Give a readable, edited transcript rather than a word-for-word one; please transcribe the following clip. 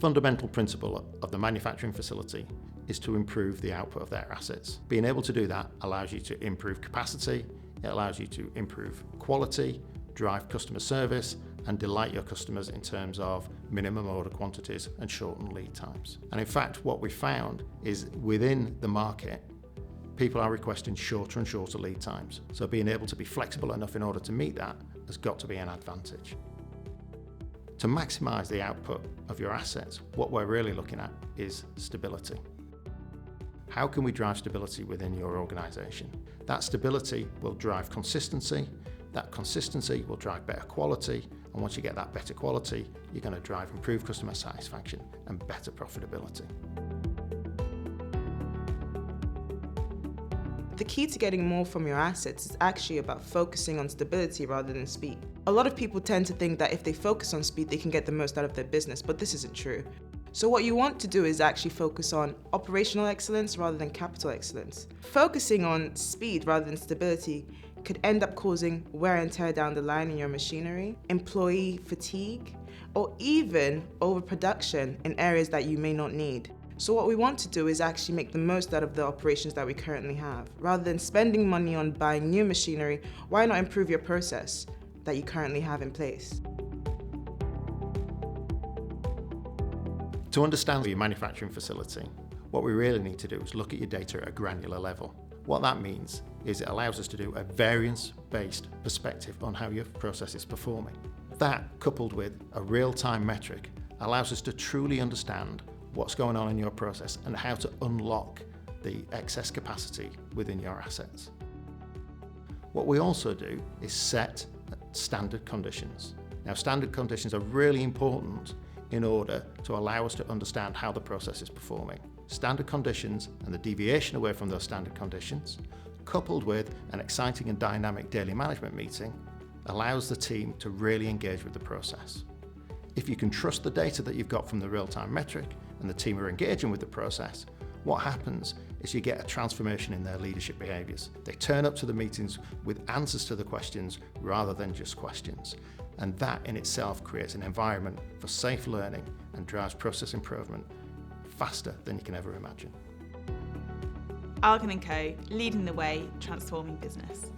fundamental principle of the manufacturing facility is to improve the output of their assets. Being able to do that allows you to improve capacity, it allows you to improve quality, drive customer service, and delight your customers in terms of minimum order quantities and shortened lead times. And in fact, what we found is within the market, people are requesting shorter and shorter lead times. So being able to be flexible enough in order to meet that has got to be an advantage. To maximise the output of your assets, what we're really looking at is stability. How can we drive stability within your organisation? That stability will drive consistency, that consistency will drive better quality, and once you get that better quality, you're going to drive improved customer satisfaction and better profitability. The key to getting more from your assets is actually about focusing on stability rather than speed. A lot of people tend to think that if they focus on speed, they can get the most out of their business, but this isn't true. So what you want to do is actually focus on operational excellence rather than capital excellence. Focusing on speed rather than stability could end up causing wear and tear down the line in your machinery, employee fatigue, or even overproduction in areas that you may not need. So what we want to do is actually make the most out of the operations that we currently have. Rather than spending money on buying new machinery, why not improve your process that you currently have in place? To understand your manufacturing facility, what we really need to do is look at your data at a granular level. What that means is it allows us to do a variance-based perspective on how your process is performing. That, coupled with a real-time metric, allows us to truly understand what's going on in your process and how to unlock the excess capacity within your assets. What we also do is set standard conditions. Now, standard conditions are really important in order to allow us to understand how the process is performing. Standard conditions and the deviation away from those standard conditions, coupled with an exciting and dynamic daily management meeting, allows the team to really engage with the process. If you can trust the data that you've got from the real-time metric and the team are engaging with the process, what happens is you get a transformation in their leadership behaviours. They turn up to the meetings with answers to the questions rather than just questions. And that in itself creates an environment for safe learning and drives process improvement faster than you can ever imagine. Argan & Co, leading the way, transforming business.